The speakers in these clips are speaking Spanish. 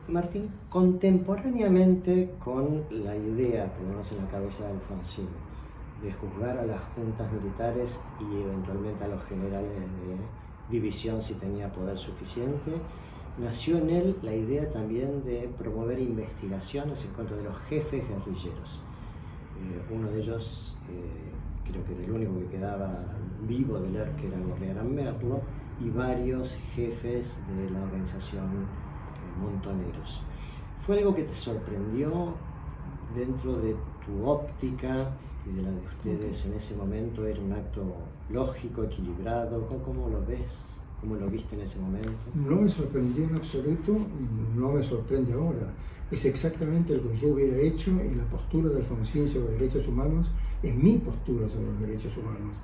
Martín, contemporáneamente con la idea, por lo menos en la cabeza de Alfonsín, de juzgar a las juntas militares y eventualmente a los generales de división si tenía poder suficiente, nació en él la idea también de promover investigaciones en contra de los jefes guerrilleros. Uno de ellos, creo que era el único que quedaba vivo del ERP, que era Gorriarán Merlo, y varios jefes de la organización Montoneros. ¿Fue algo que te sorprendió dentro de tu óptica y de la de ustedes en ese momento? ¿Era un acto lógico, equilibrado? ¿Cómo lo ves? ¿Cómo lo viste en ese momento? No me sorprendió en absoluto y no me sorprende ahora. Es exactamente lo que yo hubiera hecho en la postura de Alfonsín sobre los derechos humanos, en mi postura sobre los derechos humanos.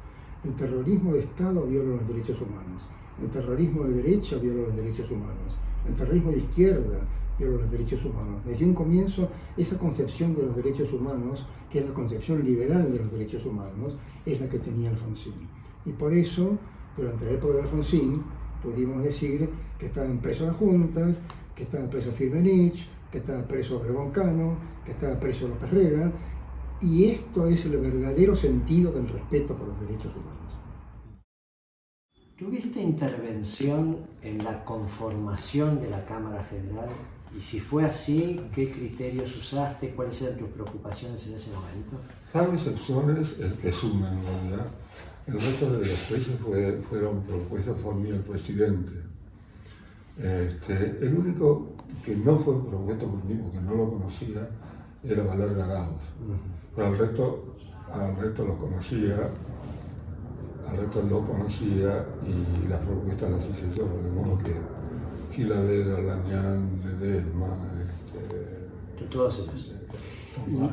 El terrorismo de Estado viola los derechos humanos. El terrorismo de derecha viola los derechos humanos. El terrorismo de izquierda viola los derechos humanos. Desde un comienzo, esa concepción de los derechos humanos, que es la concepción liberal de los derechos humanos, es la que tenía Alfonsín. Y por eso, durante la época de Alfonsín, pudimos decir que estaban presos las juntas, que estaba preso Firmenich, que estaba preso Obregón Cano, que estaba preso López Rega, y esto es el verdadero sentido del respeto por los derechos humanos. ¿Tuviste intervención en la conformación de la Cámara Federal? Y si fue así, ¿qué criterios usaste? ¿Cuáles eran tus preocupaciones en ese momento? Salvo excepciones, el que suman en realidad. El resto de los jueces fueron propuestas por mí el presidente. El único que no fue propuesto por mí, porque no lo conocía, era Valer Garados. Pero al resto lo conocía, y las propuestas las hice yo, de modo que Gilavera, Lañán, Ledesma, todos ellos.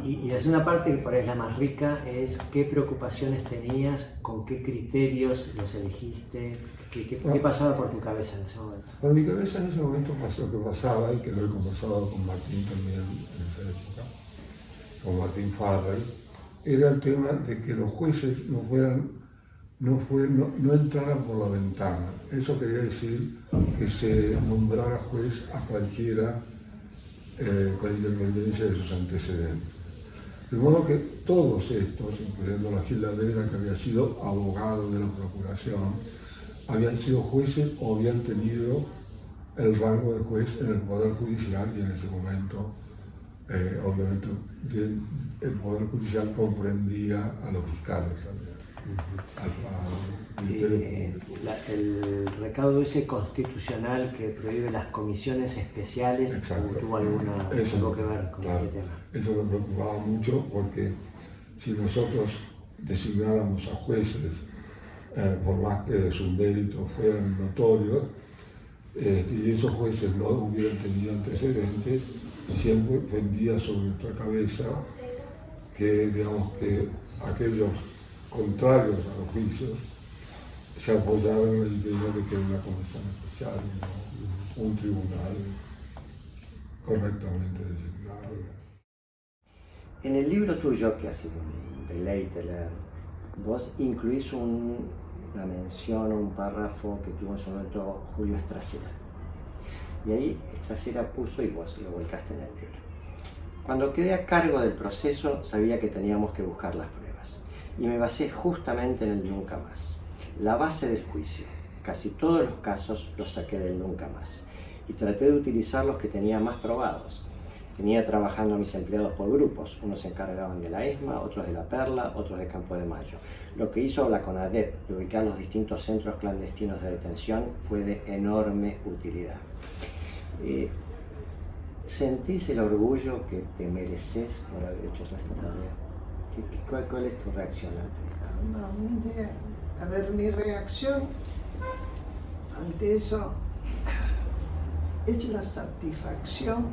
Y la segunda parte, que por ahí es la más rica, es qué preocupaciones tenías, con qué criterios los elegiste, qué pasaba por tu cabeza en ese momento. Por mi cabeza en ese momento pasó lo que pasaba, y que lo he conversado con Martín también en esa época, con Martín Farrell, era el tema de que los jueces no entraran por la ventana. Eso quería decir que se nombrara juez a cualquiera con independencia de sus antecedentes. De modo que todos estos, incluyendo la Giladera, que había sido abogado de la Procuración, habían sido jueces o habían tenido el rango de juez en el Poder Judicial, y en ese momento, obviamente, el Poder Judicial comprendía a los fiscales también. El recaudo ese constitucional que prohíbe las comisiones especiales, ¿tuvo algo que ver con este tema? Eso me preocupaba mucho, porque si nosotros designáramos a jueces, por más que sus méritos fueran notorios, y esos jueces no hubieran tenido antecedentes, siempre pendía sobre nuestra cabeza que, digamos, que aquellos contrarios a los juicios se apoyaban en la idea de que era una comisión especial, no un tribunal correctamente designado. En el libro tuyo, que ha sido un deleite leer, vos incluís una mención, un párrafo que tuvo en su momento Julio Estracera. Y ahí Estracera puso, y vos lo volcaste en el libro: cuando quedé a cargo del proceso, sabía que teníamos que buscar las pruebas. Y me basé justamente en el nunca más. La base del juicio. Casi todos los casos los saqué del nunca más. Y traté de utilizar los que tenía más probados. Tenía trabajando a mis empleados por grupos. Unos se encargaban de la ESMA, otros de la Perla, otros de Campo de Mayo. Lo que hizo la CONADEP de ubicar los distintos centros clandestinos de detención fue de enorme utilidad. ¿Sentís el orgullo que te mereces por haber hecho toda esta tarea? ¿Cuál es tu reacción ante esto? A ver, mi reacción ante eso es la satisfacción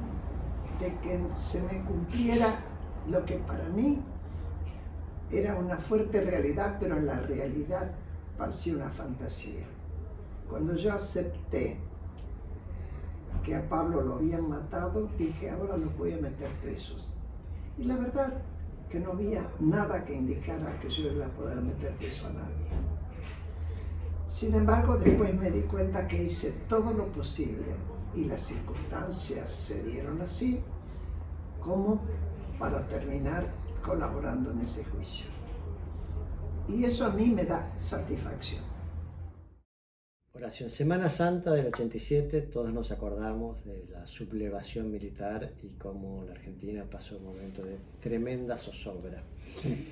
de que se me cumpliera lo que para mí era una fuerte realidad, pero en la realidad parecía una fantasía. Cuando yo acepté que a Pablo lo habían matado, dije, ahora los voy a meter presos. Y la verdad que no había nada que indicara que yo iba a poder meter preso a nadie. Sin embargo, después me di cuenta que hice todo lo posible y las circunstancias se dieron así, como para terminar colaborando en ese juicio. Y eso a mí me da satisfacción. Horacio, en Semana Santa del 87 todos nos acordamos de la sublevación militar y cómo la Argentina pasó un momento de tremenda zozobra. Sí.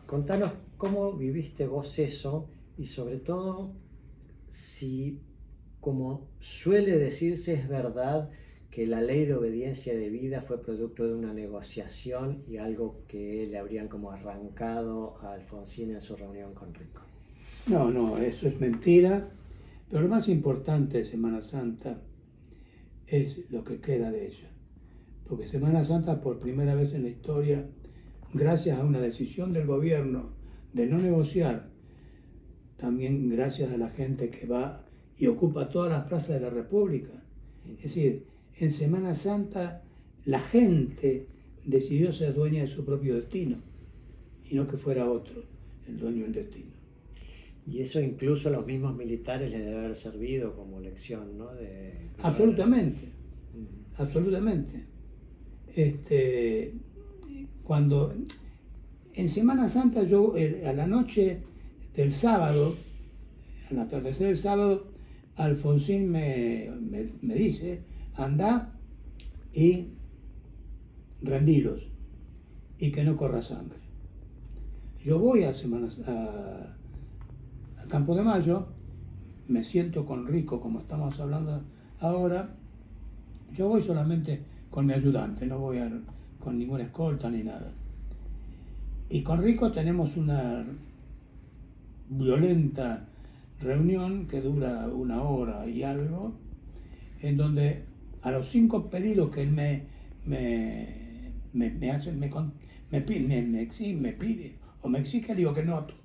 Contanos cómo viviste vos eso y sobre todo si, como suele decirse, es verdad que la ley de obediencia debida fue producto de una negociación y algo que le habrían como arrancado a Alfonsín en su reunión con Rico. No, eso es mentira, pero lo más importante de Semana Santa es lo que queda de ella. Porque Semana Santa, por primera vez en la historia, gracias a una decisión del gobierno de no negociar, también gracias a la gente que va y ocupa todas las plazas de la República. Es decir, en Semana Santa la gente decidió ser dueña de su propio destino y no que fuera otro el dueño del destino. Y eso incluso a los mismos militares les debe haber servido como lección, ¿no? Absolutamente, absolutamente. Cuando en Semana Santa yo a la noche del sábado, al atardecer del sábado, Alfonsín me dice, anda y rendilos y que no corra sangre. Yo voy a Campo de Mayo, me siento con Rico, como estamos hablando ahora. Yo voy solamente con mi ayudante, no voy con ninguna escolta ni nada. Y con Rico tenemos una violenta reunión que dura 1 hora y algo, en donde a los 5 pedidos que él me hace, me pide o me exige, digo que no a todos.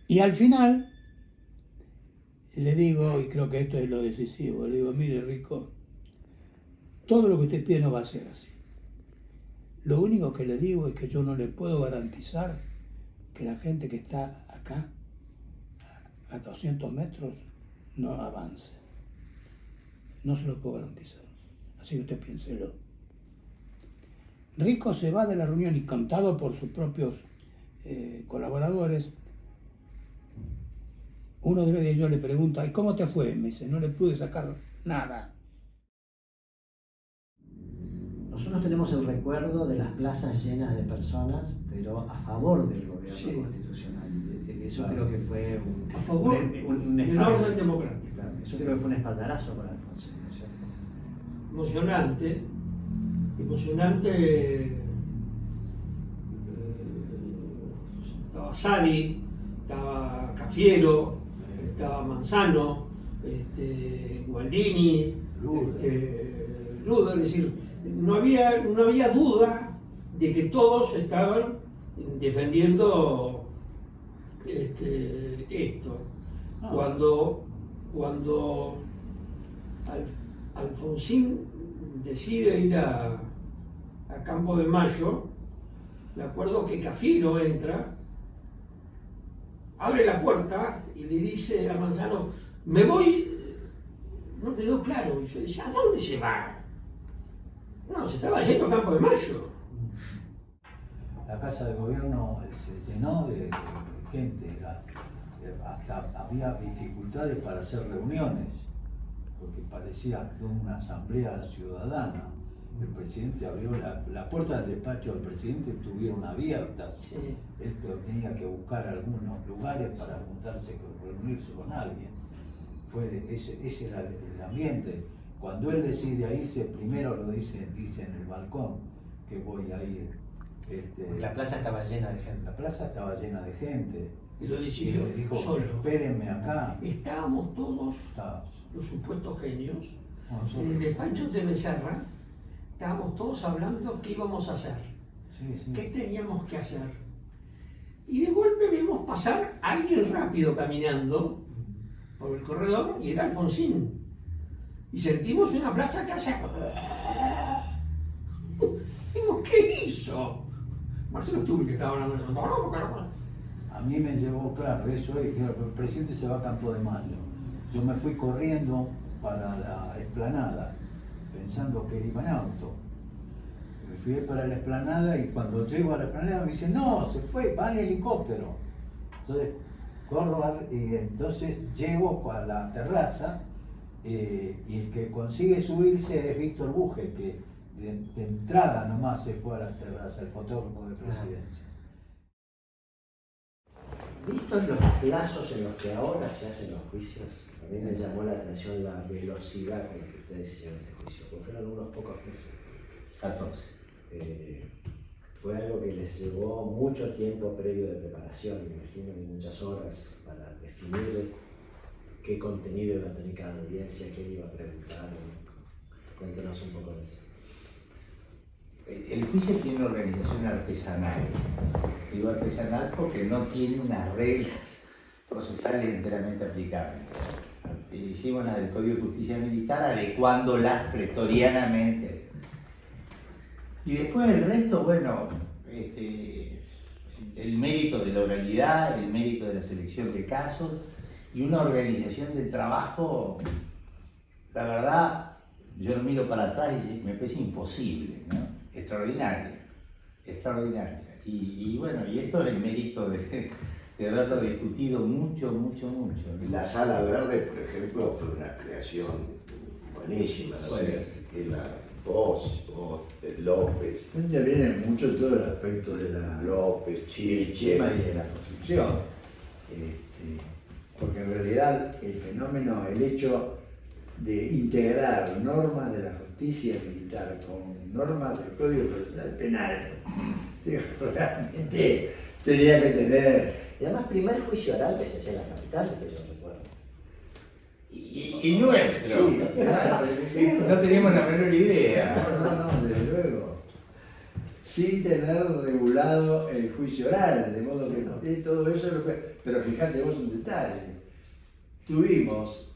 Y al final le digo, y creo que esto es lo decisivo, le digo, mire Rico, todo lo que usted pide no va a ser así. Lo único que le digo es que yo no le puedo garantizar que la gente que está acá, a 200 metros, no avance. No se lo puedo garantizar. Así que usted piénselo. Rico se va de la reunión y contado por sus propios colaboradores. Uno de ellos le pregunta, ¿y cómo te fue? Me dice, no le pude sacar nada. Nosotros tenemos el recuerdo de las plazas llenas de personas, pero a favor del gobierno constitucional. Eso creo que fue a favor del orden democrático. Claro, eso creo que fue un espaldarazo para Alfonsín, ¿no es cierto? Emocionante. Estaba Sadi, estaba Cafiero, estaba Manzano, Gualdini, Luder, es decir, no había duda de que todos estaban defendiendo esto. Cuando Alfonsín decide ir a Campo de Mayo, me acuerdo que Cafiero entra, abre la puerta y le dice a Manzano, me voy, no quedó claro. Y yo decía, ¿a dónde se va? No, se estaba yendo a Campo de Mayo. La casa de gobierno se llenó de gente, hasta había dificultades para hacer reuniones, porque parecía que una asamblea ciudadana. El presidente abrió la puerta del despacho del presidente, estuvieron abiertas. Sí. Él tenía que buscar algunos lugares para juntarse, reunirse con alguien. Ese era el ambiente. Cuando él decide irse, primero lo dice en el balcón que voy a ir. La plaza estaba llena de gente. La plaza estaba llena de gente. Y lo decidió le dijo, solo. Espérenme acá. Estábamos todos, los supuestos genios, en el despacho de Becerra, estábamos todos hablando qué íbamos a hacer, qué teníamos que hacer. Y de golpe vimos pasar a alguien rápido caminando por el corredor y era Alfonsín. Y sentimos una plaza que hace... Digo, ¿qué hizo? Marcelo Stubbe, que estaba hablando de eso. A mí me llevó, claro, eso es, el presidente se va a Campo de Mayo. yo me fui corriendo para la explanada, pensando que iba en auto. Me fui para la explanada y cuando llego a la explanada me dicen, no, se fue, va en helicóptero. Entonces corro y entonces llego a la terraza y el que consigue subirse es Víctor Buje, que de entrada nomás se fue a la terraza, el fotógrafo de Presidencia. Vistos los plazos en los que ahora se hacen los juicios, a mí me llamó la atención la velocidad con la que ustedes hicieron este juicio, porque fueron unos pocos meses. 14. Fue algo que les llevó mucho tiempo previo de preparación, me imagino, y muchas horas para definir qué contenido iba a tener cada audiencia, qué iba a preguntar. Cuéntanos un poco de eso. El juicio tiene una organización artesanal. Digo artesanal porque no tiene unas reglas procesales enteramente aplicables. Hicimos la del Código de Justicia Militar adecuándolas pretorianamente. Y después el resto, bueno, el mérito de la oralidad, el mérito de la selección de casos y una organización del trabajo, la verdad, yo lo miro para atrás y me parece imposible, ¿no? Extraordinaria, extraordinaria. Y bueno, y esto es el mérito de haberlo discutido mucho. La Sala Verde, por ejemplo, fue una creación buenísima, ¿no? Sí. Que la vos, López. Ya viene mucho todo el aspecto de la López, Chiche. y de la construcción. Porque en realidad el fenómeno, el hecho de integrar normas de la justicia militar con normas del Código Procesal Penal, realmente tenía que tener. Y además, primer juicio oral que se hacía en la capital, que yo recuerdo. Y nuestro. Sí, claro, No teníamos la menor idea. No, desde luego. Sin tener regulado el juicio oral, de modo que todo eso lo fue. Pero fíjate vos un detalle. Tuvimos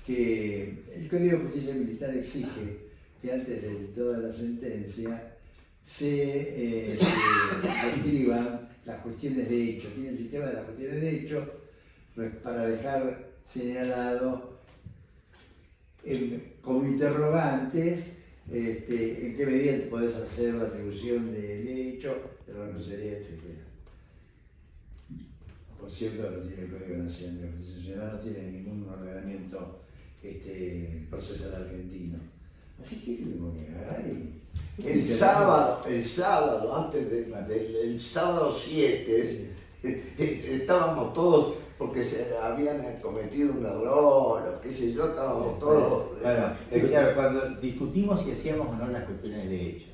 que el Código de Justicia Militar exige que antes de toda la sentencia se escriban las cuestiones de hecho. Tiene el sistema de las cuestiones de hecho para dejar señalado como interrogantes en qué medida podés hacer la atribución del hecho, de la responsabilidad, etc. Por cierto, no tiene el Código Nacional de Justicia Ciudadana, no tiene ningún ordenamiento procesal argentino. Así que tuvimos que agarrar y... El sábado, antes del sábado 7, estábamos todos, porque se habían cometido un error, o qué sé yo, estábamos todos... Claro, cuando discutimos si hacíamos o no las cuestiones de hecho,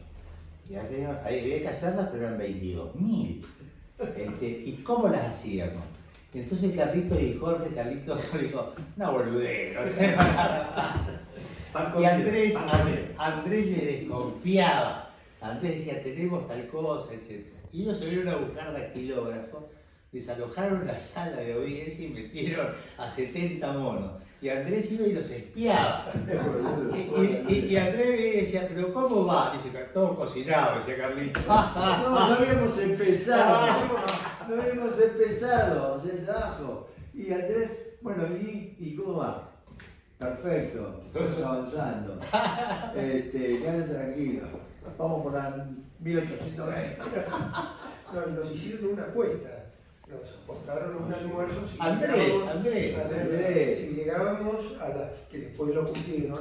y había que hacerlas, pero eran 22.000. ¿Y cómo las hacíamos? Y entonces Carlitos dijo, no boludez, o sea, y Andrés le desconfiaba. Andrés decía, tenemos tal cosa, etc. Y ellos se vieron a buscar dactilógrafos, desalojaron la sala de audiencia y metieron a 70 monos. Y Andrés iba y los espiaba. Y Andrés decía, pero ¿cómo va? Dice, todo cocinado, decía Carlitos. No habíamos empezado. No habíamos empezado a hacer trabajo. Y Andrés, bueno, ¿y cómo va? Perfecto, estamos avanzando. Quédate tranquilo. Vamos por la 1820. No, y nos hicieron una apuesta. Nos aportaron un almuerzo. Si Andrés. Si llegábamos a la que después lo cumplieron.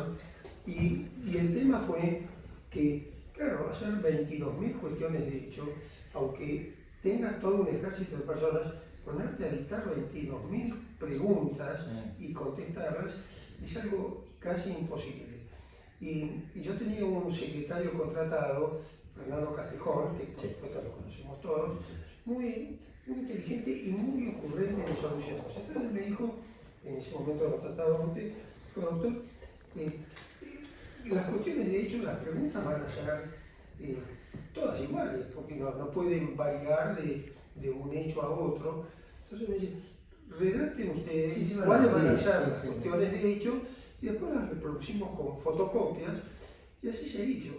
Y el tema fue que, claro, hacer 22.000 cuestiones de hecho, aunque tengas todo un ejército de personas, ponerte a dictar 22.000 preguntas y contestarlas es algo casi imposible. Y yo tenía un secretario contratado, Fernando Castejón, que por supuesto lo conocemos todos, muy inteligente y muy ocurrente en soluciones. Entonces me dijo, en ese momento lo trataba usted, dijo, doctor, las cuestiones de hecho, las preguntas van a ser todas iguales, porque no pueden variar de un hecho a otro. Entonces me dice, redacten ustedes cuáles van a ser las cuestiones de hecho y después las reproducimos con fotocopias y así se hizo.